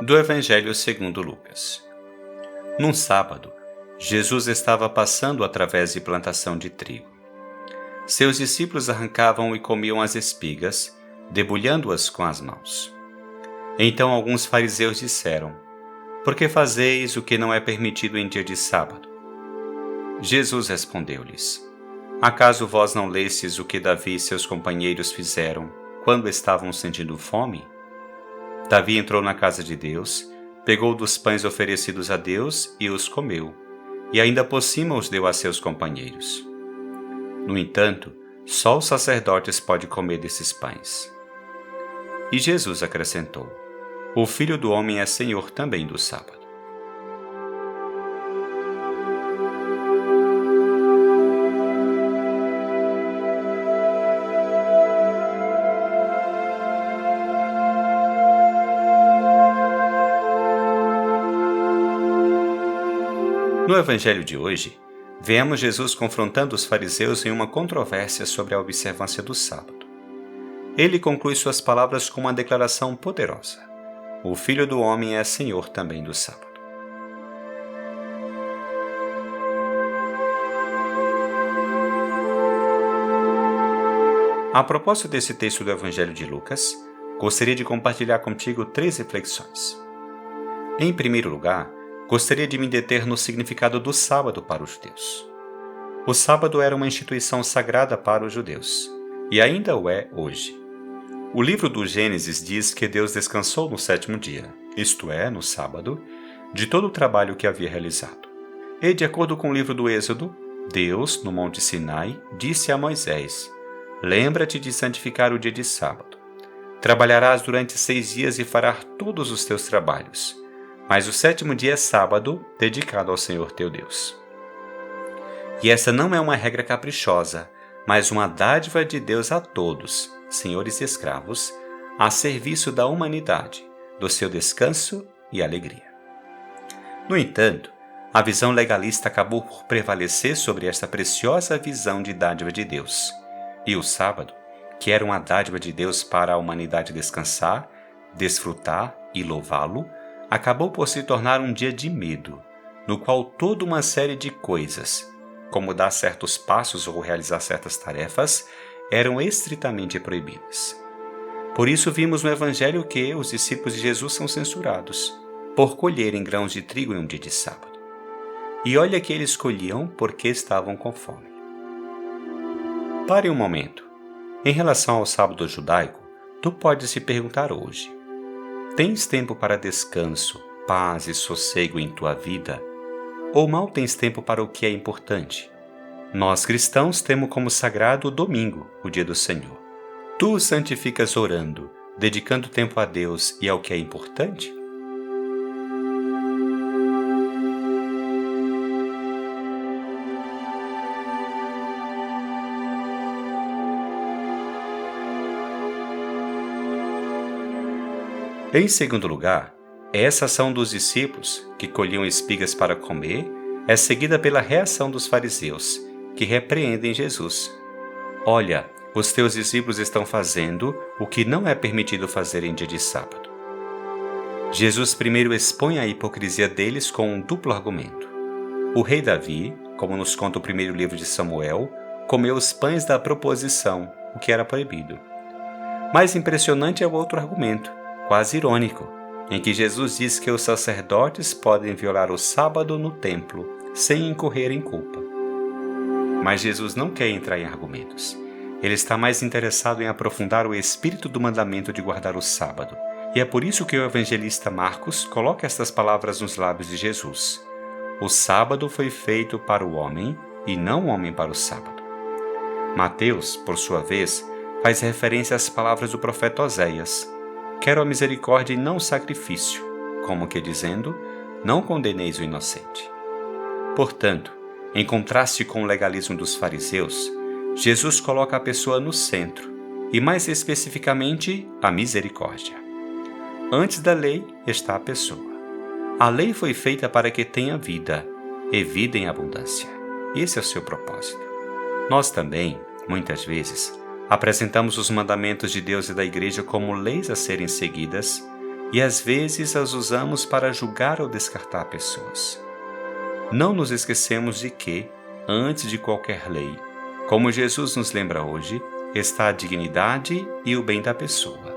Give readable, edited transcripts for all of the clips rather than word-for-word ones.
Do Evangelho segundo Lucas. Num sábado, Jesus estava passando através de plantação de trigo. Seus discípulos arrancavam e comiam as espigas, debulhando-as com as mãos. Então alguns fariseus disseram: "Por que fazeis o que não é permitido em dia de sábado?" Jesus respondeu-lhes: "Acaso vós não lestes o que Davi e seus companheiros fizeram quando estavam sentindo fome? Davi entrou na casa de Deus, pegou dos pães oferecidos a Deus e os comeu, e ainda por cima os deu a seus companheiros. No entanto, só os sacerdotes podem comer desses pães." E Jesus acrescentou: "O Filho do Homem é Senhor também do sábado." No Evangelho de hoje, vemos Jesus confrontando os fariseus em uma controvérsia sobre a observância do sábado. Ele conclui suas palavras com uma declaração poderosa: "O Filho do Homem é Senhor também do sábado." A propósito desse texto do Evangelho de Lucas, gostaria de compartilhar contigo 3 reflexões. Em primeiro lugar, gostaria de me deter no significado do sábado para os judeus. O sábado era uma instituição sagrada para os judeus, e ainda o é hoje. O livro do Gênesis diz que Deus descansou no 7º dia, isto é, no sábado, de todo o trabalho que havia realizado. E, de acordo com o livro do Êxodo, Deus, no Monte Sinai, disse a Moisés: "Lembra-te de santificar o dia de sábado. Trabalharás durante 6 dias e farás todos os teus trabalhos. Mas o 7º dia é sábado, dedicado ao Senhor teu Deus." E essa não é uma regra caprichosa, mas uma dádiva de Deus a todos, senhores e escravos, a serviço da humanidade, do seu descanso e alegria. No entanto, a visão legalista acabou por prevalecer sobre esta preciosa visão de dádiva de Deus. E o sábado, que era uma dádiva de Deus para a humanidade descansar, desfrutar e louvá-lo, acabou por se tornar um dia de medo, no qual toda uma série de coisas, como dar certos passos ou realizar certas tarefas, eram estritamente proibidas. Por isso vimos no Evangelho que os discípulos de Jesus são censurados por colherem grãos de trigo em um dia de sábado. E olha que eles colhiam porque estavam com fome. Pare um momento. Em relação ao sábado judaico, tu podes se perguntar hoje: tens tempo para descanso, paz e sossego em tua vida? Ou mal tens tempo para o que é importante? Nós cristãos temos como sagrado o domingo, o dia do Senhor. Tu o santificas orando, dedicando tempo a Deus e ao que é importante? Em segundo lugar, essa ação dos discípulos, que colhiam espigas para comer, é seguida pela reação dos fariseus, que repreendem Jesus. "Olha, os teus discípulos estão fazendo o que não é permitido fazer em dia de sábado." Jesus primeiro expõe a hipocrisia deles com um duplo argumento. O rei Davi, como nos conta o primeiro livro de Samuel, comeu os pães da proposição, o que era proibido. Mais impressionante é o outro argumento, quase irônico, em que Jesus diz que os sacerdotes podem violar o sábado no templo sem incorrer em culpa. Mas Jesus não quer entrar em argumentos. Ele está mais interessado em aprofundar o espírito do mandamento de guardar o sábado. E é por isso que o evangelista Marcos coloca estas palavras nos lábios de Jesus: "O sábado foi feito para o homem e não o homem para o sábado." Mateus, por sua vez, faz referência às palavras do profeta Oséias: "Quero a misericórdia e não o sacrifício", como que dizendo: "Não condeneis o inocente." Portanto, em contraste com o legalismo dos fariseus, Jesus coloca a pessoa no centro, e mais especificamente, a misericórdia. Antes da lei está a pessoa. A lei foi feita para que tenha vida, e vida em abundância. Esse é o seu propósito. Nós também, muitas vezes, apresentamos os mandamentos de Deus e da Igreja como leis a serem seguidas, e às vezes as usamos para julgar ou descartar pessoas. Não nos esquecemos de que, antes de qualquer lei, como Jesus nos lembra hoje, está a dignidade e o bem da pessoa,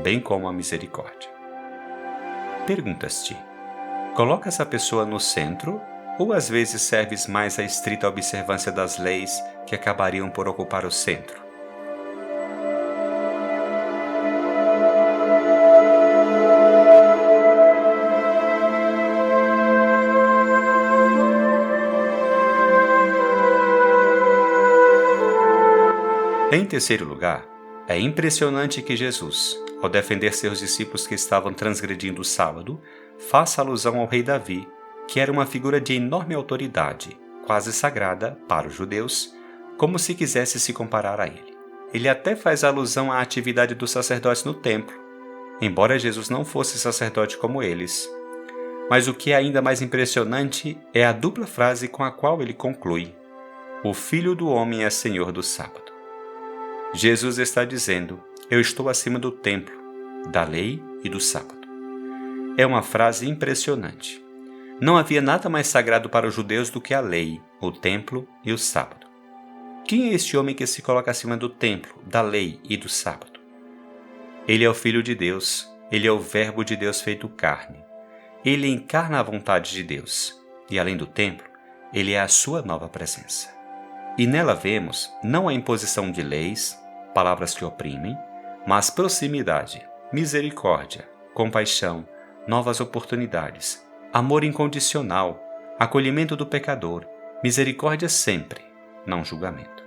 bem como a misericórdia. Perguntas-te: colocas a pessoa no centro ou às vezes serves mais à estrita observância das leis que acabariam por ocupar o centro? Em terceiro lugar, é impressionante que Jesus, ao defender seus discípulos que estavam transgredindo o sábado, faça alusão ao rei Davi, que era uma figura de enorme autoridade, quase sagrada para os judeus, como se quisesse se comparar a ele. Ele até faz alusão à atividade dos sacerdotes no templo, embora Jesus não fosse sacerdote como eles. Mas o que é ainda mais impressionante é a dupla frase com a qual ele conclui: "O Filho do Homem é Senhor do sábado." Jesus está dizendo: eu estou acima do templo, da lei e do sábado. É uma frase impressionante. Não havia nada mais sagrado para os judeus do que a lei, o templo e o sábado. Quem é este homem que se coloca acima do templo, da lei e do sábado? Ele é o Filho de Deus, ele é o Verbo de Deus feito carne. Ele encarna a vontade de Deus, e além do templo, ele é a sua nova presença. E nela vemos não a imposição de leis, palavras que oprimem, mas proximidade, misericórdia, compaixão, novas oportunidades, amor incondicional, acolhimento do pecador, misericórdia sempre, não julgamento.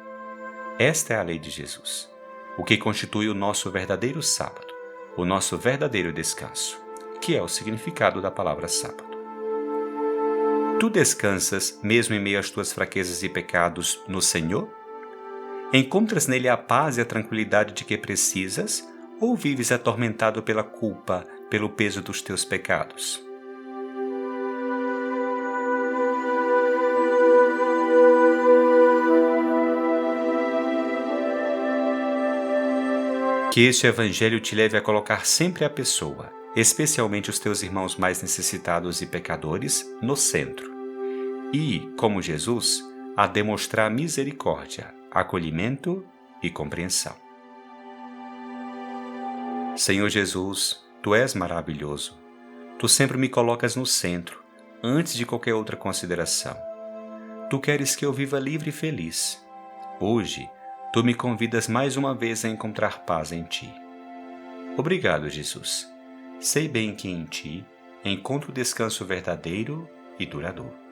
Esta é a lei de Jesus, o que constitui o nosso verdadeiro sábado, o nosso verdadeiro descanso, que é o significado da palavra sábado. Tu descansas, mesmo em meio às tuas fraquezas e pecados, no Senhor? Encontras nele a paz e a tranquilidade de que precisas, ou vives atormentado pela culpa, pelo peso dos teus pecados? Que este Evangelho te leve a colocar sempre a pessoa, especialmente os teus irmãos mais necessitados e pecadores, no centro. E, como Jesus, a demonstrar misericórdia, acolhimento e compreensão. Senhor Jesus, Tu és maravilhoso. Tu sempre me colocas no centro, antes de qualquer outra consideração. Tu queres que eu viva livre e feliz. Hoje, Tu me convidas mais uma vez a encontrar paz em Ti. Obrigado, Jesus. Sei bem que em Ti encontro descanso verdadeiro e duradouro.